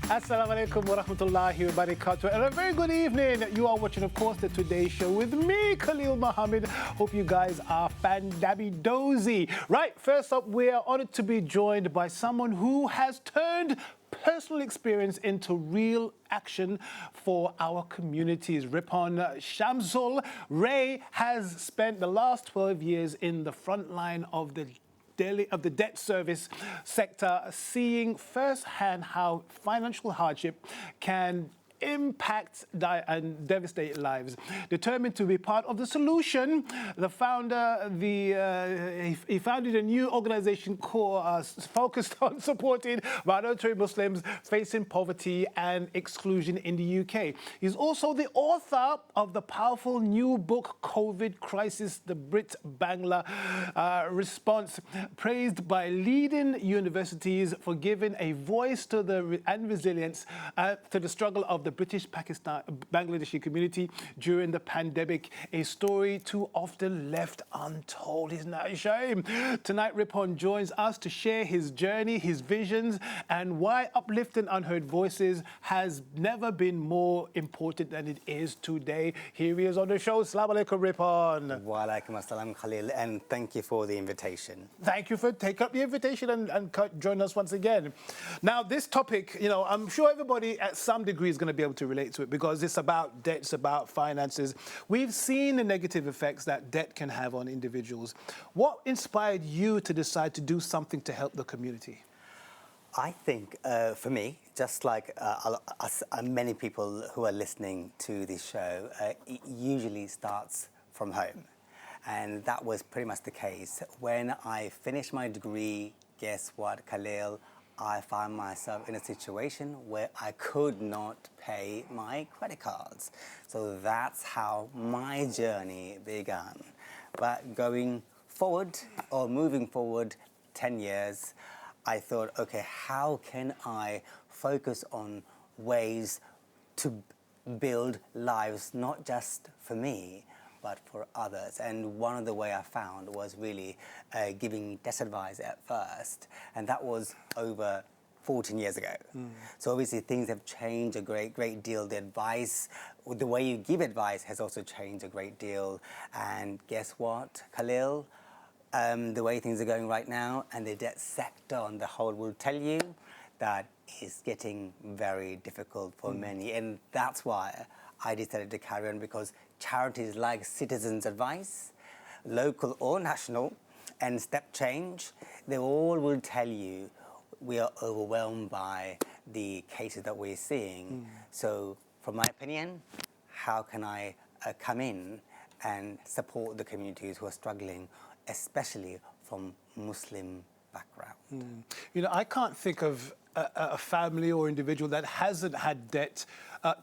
Assalamu alaikum wa rahmatullahi wa barakatuh. And a very good evening. You are watching, of course, the Today Show with me, Khaleel Muhammad. Hope you guys are fan-dabby-dozy. Right, first up, we are honored to be joined by someone who has turned personal experience into real action for our communities. Ripon Shamsul Ray has spent the last 12 years in the front line of the debt service sector, seeing firsthand how financial hardship can impact and devastate lives. Determined to be part of the solution, the founder, he founded a new organization focused on supporting minority Muslims facing poverty and exclusion in the UK. He's also the author of the powerful new book, COVID Crisis, the Brit-Bangla Response, praised by leading universities for giving a voice to and resilience to the struggle of the British Bangladeshi community during the pandemic, a story too often left untold. Isn't that a shame? Tonight, Ripon joins us to share his journey, his visions, and why uplifting unheard voices has never been more important than it is today. Here he is on the show. Assalamu alaikum, Ripon. Wa alaikum assalam, Khaleel, and thank you for the invitation. Thank you for taking up the invitation and joining us once again. Now, this topic, I'm sure everybody at some degree is going to be able to relate to it because it's about debt, it's about finances. We've seen the negative effects that debt can have on individuals. What inspired you to decide to do something to help the community? I think, for me, just like many people who are listening to this show, it usually starts from home. And that was pretty much the case. When I finished my degree, guess what, Khaleel? I found myself in a situation where I could not pay my credit cards. So that's how my journey began. But going forward, or moving forward 10 years, I thought, okay, how can I focus on ways to build lives not just for me, but for others. And one of the way I found was really giving debt advice at first. And that was over 14 years ago. So obviously things have changed a great deal. The advice, the way you give advice has also changed a great deal. And guess what, Khaleel? The way things are going right now and the debt sector on the whole will tell you that it's getting very difficult for many. And that's why I decided to carry on, because charities like Citizens Advice, local or national, and Step Change, they all will tell you we are overwhelmed by the cases that we're seeing. So from my opinion, how can I come in and support the communities who are struggling, especially from Muslim background? I can't think of a family or individual that hasn't had debt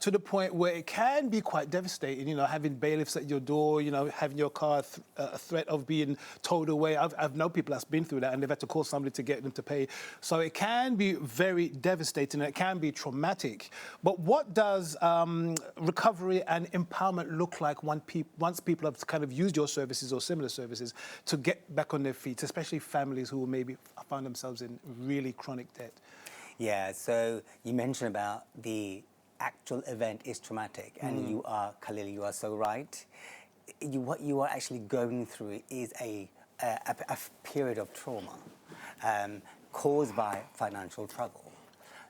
to the point where it can be quite devastating, having bailiffs at your door, having your car a threat of being towed away. I've known people that's been through that and they've had to call somebody to get them to pay. So it can be very devastating and it can be traumatic. But what does recovery and empowerment look like once people have kind of used your services or similar services to get back on their feet, especially families who maybe find themselves in really chronic debt? Yeah, so you mentioned about the actual event is traumatic, and you are, Khaleel, you are so right. What you are actually going through is a period of trauma caused by financial trouble.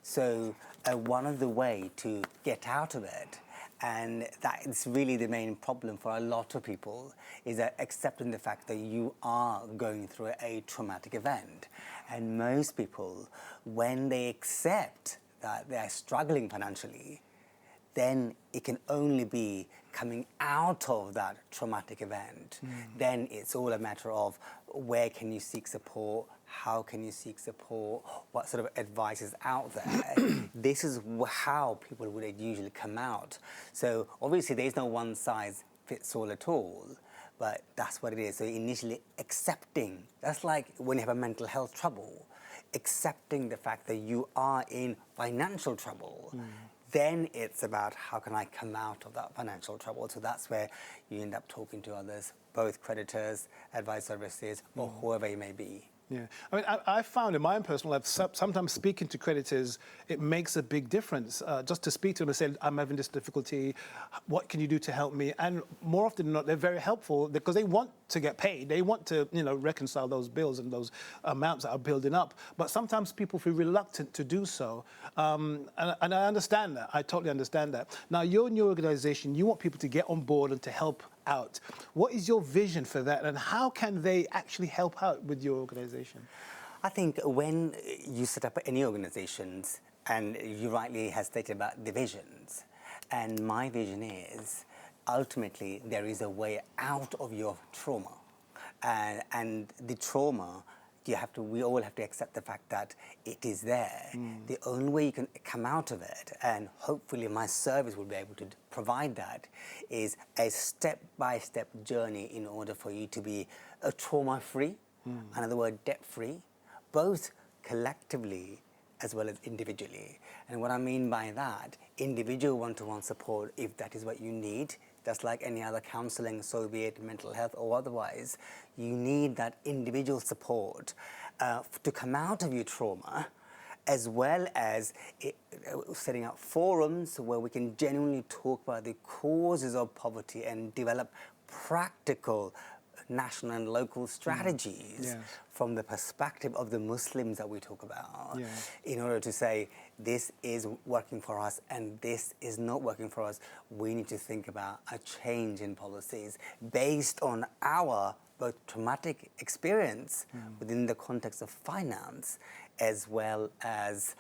So one of the way to get out of it, and that is really the main problem for a lot of people, is accepting the fact that you are going through a traumatic event. And most people, when they accept that they are struggling financially, then it can only be coming out of that traumatic event. Then it's all a matter of where can you seek support, how can you seek support, what sort of advice is out there. This is how people would usually come out. So obviously there's no one size fits all at all, but that's what it is. So initially accepting, that's like when you have a mental health trouble, accepting the fact that you are in financial trouble. Then it's about how can I come out of that financial trouble. So that's where you end up talking to others, both creditors, advice services, or whoever it may be. Yeah, I mean, I found in my own personal life, sometimes speaking to creditors, it makes a big difference. Just to speak to them and say, I'm having this difficulty, what can you do to help me? And more often than not, they're very helpful because they want to get paid. They want to, reconcile those bills and those amounts that are building up. But sometimes people feel reluctant to do so. And I understand that. I totally understand that. Now, you're in your organization, you want people to get on board and to help out. What is your vision for that, and how can they actually help out with your organization? I think when you set up any organizations, and you rightly have stated about the visions, and my vision is ultimately there is a way out of your trauma, and the trauma, we all have to accept the fact that it is there. The only way you can come out of it, and hopefully my service will be able to provide that, is a step-by-step journey in order for you to be trauma-free, another word, debt-free, both collectively as well as individually. And what I mean by that, individual one-to-one support, if that is what you need, just like any other counseling, so be it mental health or otherwise, you need that individual support to come out of your trauma, as well as setting up forums where we can genuinely talk about the causes of poverty and develop practical national and local strategies from the perspective of the Muslims that we talk about, in order to say, this is working for us and this is not working for us. We need to think about a change in policies based on our both traumatic experience within the context of finance, as well as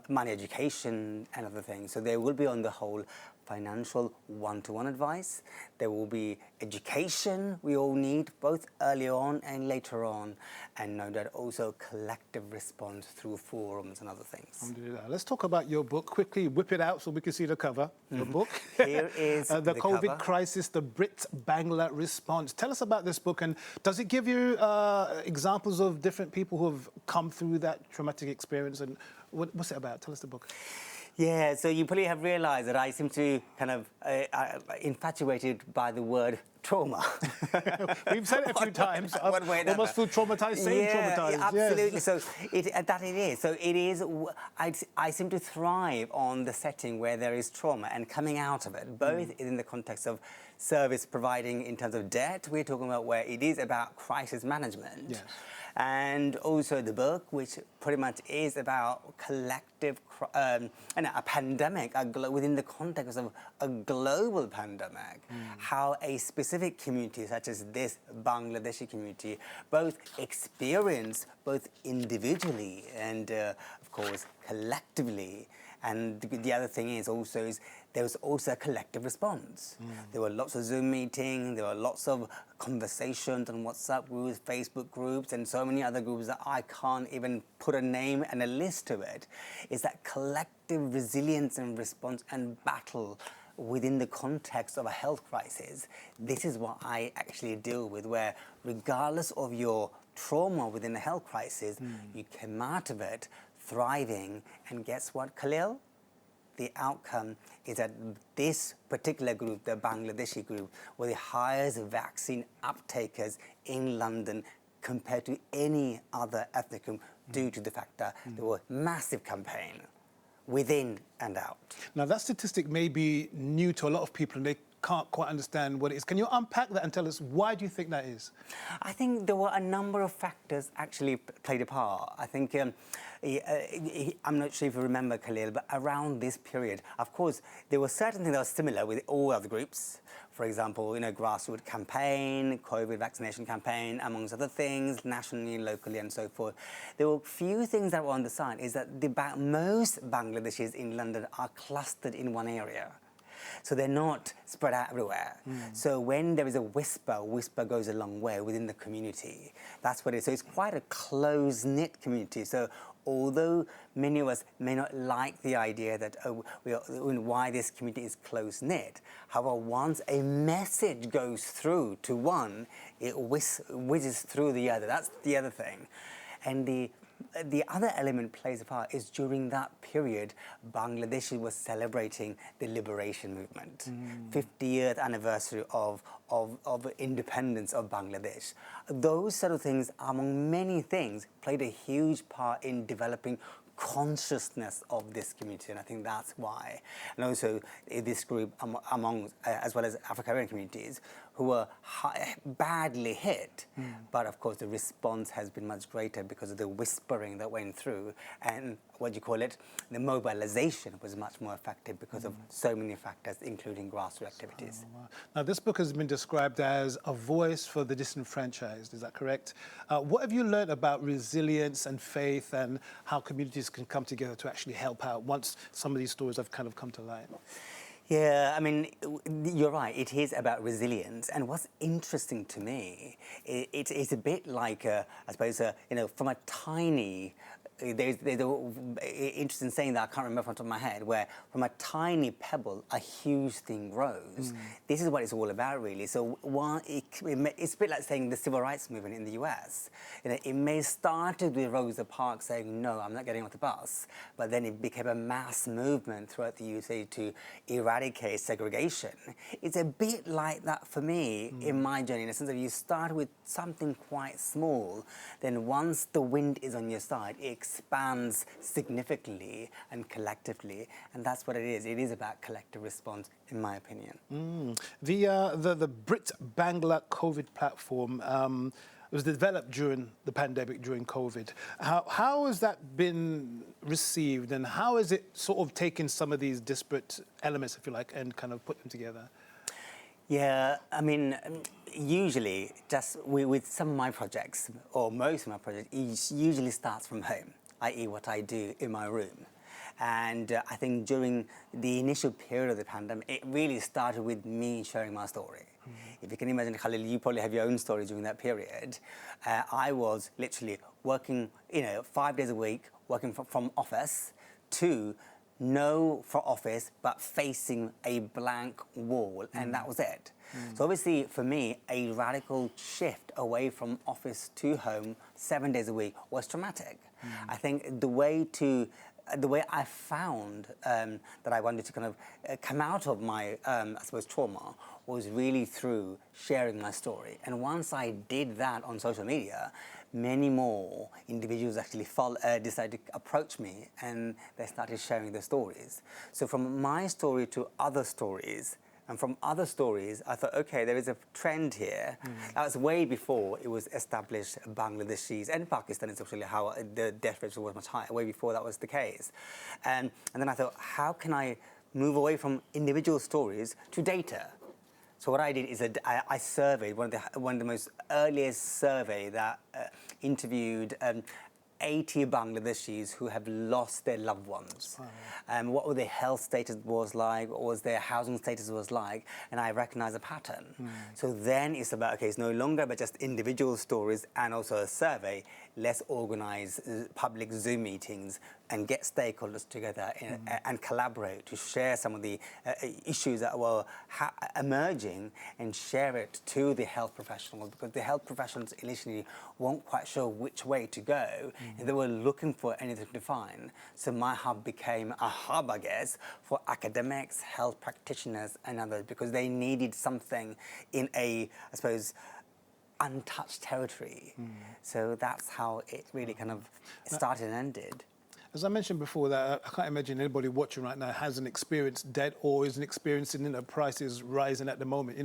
money education and other things. So there will be, on the whole, financial one-to-one advice. There will be education we all need, both early on and later on, and no doubt also collective response through forums and other things. Let's talk about your book. Quickly whip it out so we can see the cover. Your book. Here is the COVID cover. Crisis, the Brit-Bangla Response. Tell us about this book, and does it give you examples of different people who have come through that traumatic experience, and what's it about? Tell us the book. Yeah, so you probably have realised that I seem to kind of infatuated by the word trauma. We've said it a few times. One way or another. Almost feel traumatized, saying traumatized. Yeah, absolutely. Yes. So that it is. So it is. I seem to thrive on the setting where there is trauma and coming out of it, both in the context of service providing in terms of debt. We're talking about where it is about crisis management. Yes. And also the book, which pretty much is about collective, a pandemic, within the context of a global pandemic, how a specific community such as this Bangladeshi community both experience, both individually and, of course, collectively. And the other thing is also there was also a collective response. There were lots of Zoom meetings, there were lots of conversations on WhatsApp groups, Facebook groups, and so many other groups that I can't even put a name and a list to it. It's that collective resilience and response and battle within the context of a health crisis. This is what I actually deal with, where regardless of your trauma within a health crisis, you come out of it thriving. And guess what, Khaleel? The outcome is that this particular group, the Bangladeshi group, were the highest vaccine uptakers in London compared to any other ethnic group, due to the fact that there were massive campaign within and out. Now, that statistic may be new to a lot of people, and they can't quite understand what it is. Can you unpack that and tell us why do you think that is? I think there were a number of factors actually played a part. I think, I'm not sure if you remember, Khaleel, but around this period, of course, there were certain things that were similar with all other groups. For example, grassroots campaign, COVID vaccination campaign, amongst other things, nationally, locally, and so forth. There were few things that were on the side, is that most Bangladeshis in London are clustered in one area. So they're not spread out everywhere. So when there is a whisper goes a long way within the community. That's what it is. So it's quite a close-knit community. So although many of us may not like the idea that why this community is close-knit, however, once a message goes through to one, it whizzes through the other. That's the other thing. And the the other element plays a part is during that period, Bangladesh was celebrating the liberation movement, 50th anniversary of independence of Bangladesh. Those sort of things, among many things, played a huge part in developing consciousness of this community, and I think that's why. And also this group among as well as African communities who were badly hit, but of course the response has been much greater because of the whispering that went through, and what do you call it, the mobilization was much more effective because of so many factors, including grassroots activities. Oh, wow. Now, this book has been described as a voice for the disenfranchised, is that correct? What have you learned about resilience and faith and how communities can come together to actually help out once some of these stories have kind of come to light? Yeah, I mean, you're right. It is about resilience, and what's interesting to me, it's a bit like, I suppose, you know, from a tiny. There's an interesting saying that I can't remember off the top of my head, where from a tiny pebble, a huge thing grows. This is what it's all about, really. So it's a bit like saying the civil rights movement in the US. You know, it may started with Rosa Parks saying, no, I'm not getting off the bus, but then it became a mass movement throughout the USA to eradicate segregation. It's a bit like that for me in my journey, in the sense that you start with something quite small, then once the wind is on your side, it expands significantly and collectively, and that's what it is. It is about collective response, in my opinion. The Brit-Bangla Covid platform was developed during the pandemic, during COVID. How has that been received, and how has it sort of taken some of these disparate elements, if you like, and kind of put them together? Yeah, I mean, usually, just with some of my projects, or most of my projects, it usually starts from home, i.e. what I do in my room. And I think during the initial period of the pandemic, it really started with me sharing my story. If you can imagine, Khalil, you probably have your own story during that period. I was literally working, 5 days a week, working from office to no for office, but facing a blank wall, and that was it. So obviously, for me, a radical shift away from office to home 7 days a week was traumatic. I think the way I found that I wanted to kind of come out of my, I suppose, trauma was really through sharing my story. And once I did that on social media, many more individuals actually decided to approach me, and they started sharing their stories. So from my story to other stories, and from other stories, I thought, okay, there is a trend here. That was way before it was established Bangladeshis and Pakistanis, actually, how the death rate was much higher, way before that was the case. And then I thought, how can I move away from individual stories to data? So what I did is I surveyed, one of the most earliest survey that interviewed 80 Bangladeshis who have lost their loved ones. What were their health status was like, what was their housing status was like, and I recognized a pattern. So then it's about, okay, it's no longer about just individual stories and also a survey. Let's organize public Zoom meetings and get stakeholders together and collaborate to share some of the issues that were emerging and share it to the health professionals, because the health professionals initially weren't quite sure which way to go, and they were looking for anything to find. So my hub became a hub, I guess, for academics, health practitioners and others, because they needed something in a, I suppose, untouched territory. So that's how it really kind of started and ended. As I mentioned before, that I can't imagine anybody watching right now hasn't experienced debt or isn't experiencing prices rising at the moment,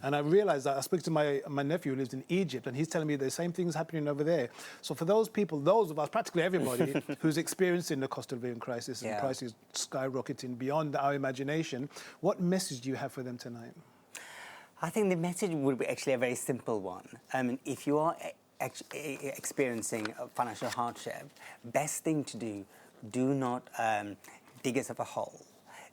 And I realized that I spoke to my nephew who lives in Egypt, and he's telling me the same things happening over there. So for those people, those of us, practically everybody, who's experiencing the cost of living crisis and prices skyrocketing beyond our imagination, what message do you have for them tonight? I think the message would be actually a very simple one. If you are experiencing a financial hardship, best thing to do not dig yourself a hole.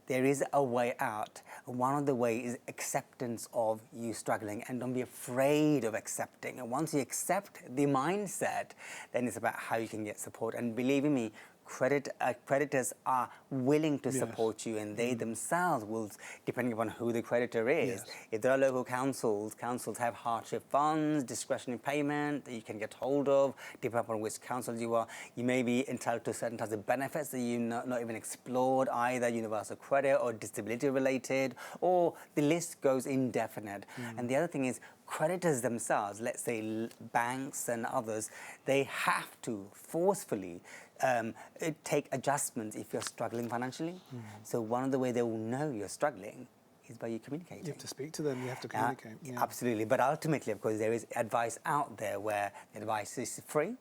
There is a way out. One of the ways is acceptance of you struggling, and don't be afraid of accepting. And once you accept the mindset, then it's about how you can get support. And believe me, creditors are willing to Yes. support you, and they themselves will, depending upon who the creditor is. Yes. If there are local councils have hardship funds, discretionary payment that you can get hold of, depending upon which council you are. You may be entitled to certain types of benefits that you not even explored, either universal credit or disability related, or the list goes indefinite. And the other thing is, creditors themselves, let's say banks and others, they have to forcefully take adjustments if you're struggling financially. So one of the ways they will know you're struggling is by you communicating. You have to speak to them, you have to communicate. Yeah. Absolutely, but ultimately, of course, there is advice out there where the advice is free.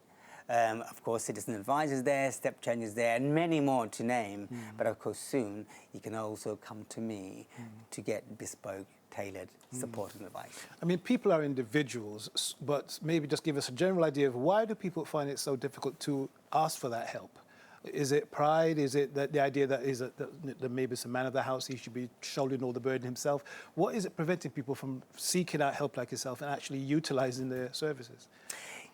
Of course, citizen advice is there, step change is there, and many more to name. But of course, soon you can also come to me to get bespoke, tailored support and advice. I mean, people are individuals, but maybe just give us a general idea of why do people find it so difficult to ask for that help? Is it pride? Is it the idea that maybe it's a man of the house, he should be shouldering all the burden himself? What is it preventing people from seeking out help like yourself and actually utilizing their services?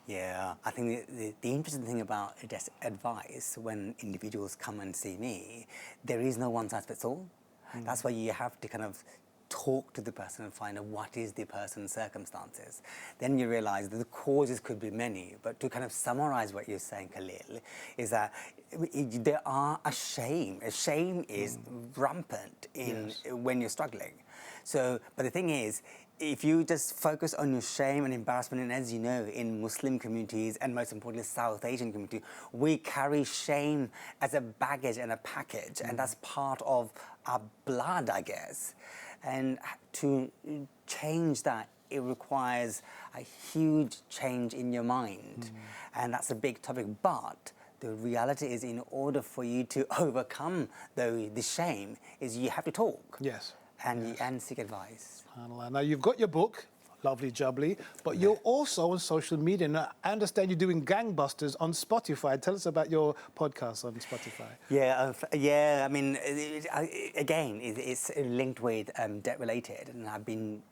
Yeah, I think the interesting thing about advice, when individuals come and see me, there is no one size fits all. That's why you have to kind of talk to the person and find out what is the person's circumstances. Then you realize that the causes could be many, but to kind of summarize what you're saying, Khaleel, is that there are a shame. A shame is rampant when you're struggling. So, but the thing is, if you just focus on your shame and embarrassment, and as you know, in Muslim communities and most importantly South Asian community, we carry shame as a baggage and a package, and that's part of our blood, I guess. And to change that, it requires a huge change in your mind, and that's a big topic. But the reality is, in order for you to overcome the shame, is you have to talk. Yes. And seek advice. Now, you've got your book, Lovely Jubbly, but you're also on social media. Now, I understand you're doing gangbusters on Spotify. Tell us about your podcast on Spotify. Yeah, I mean, it's linked with debt related, and I've been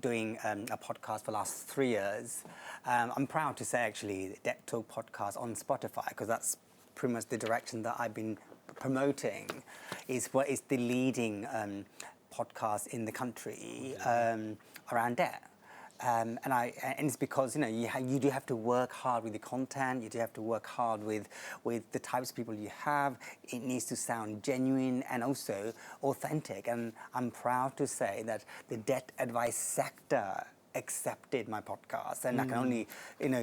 doing a podcast for the last 3 years. I'm proud to say, actually, the Debt Talk podcast on Spotify, because that's pretty much the direction that I've been promoting, is what is the leading podcast in the country around debt. And it's because you do have to work hard with the content. You do have to work hard with the types of people you have. It needs to sound genuine and also authentic. And I'm proud to say that the debt advice sector accepted my podcast, and I can only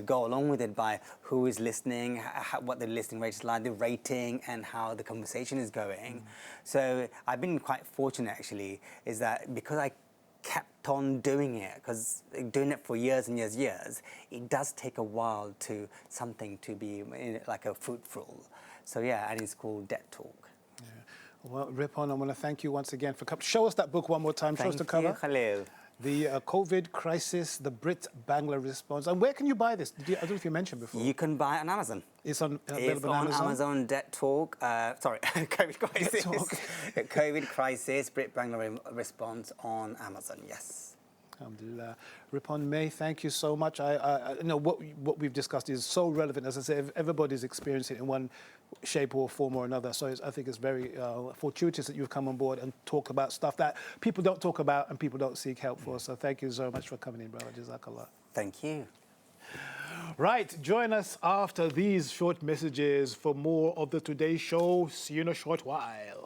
go along with it by who is listening, what the listening rate is like, the rating, and how the conversation is going. So I've been quite fortunate, actually, is that because I kept on doing it, because doing it for years and years, it does take a while to something to be like a fruitful. So yeah, and it's called Debt Talk. Yeah. Well, Ripon, I want to thank you once again for coming. Show us that book one more time. Show us the cover. Thank you, Khaleel. The COVID crisis, the Brit-Bangla response. And where can you buy this? I don't know if you mentioned before. You can buy it on Amazon. It's available on Amazon. Debt Talk. COVID crisis. COVID crisis, Brit-Bangla response on Amazon. Yes. Alhamdulillah. Ripon May, thank you so much. I know what we've discussed is so relevant. As I say, everybody's experiencing it in one shape or form or another. So I think it's very fortuitous that you've come on board and talk about stuff that people don't talk about and people don't seek help for. So thank you so much for coming in, brother. Jazakallah. Thank you. Right, join us after these short messages for more of the Today Show. See you in a short while.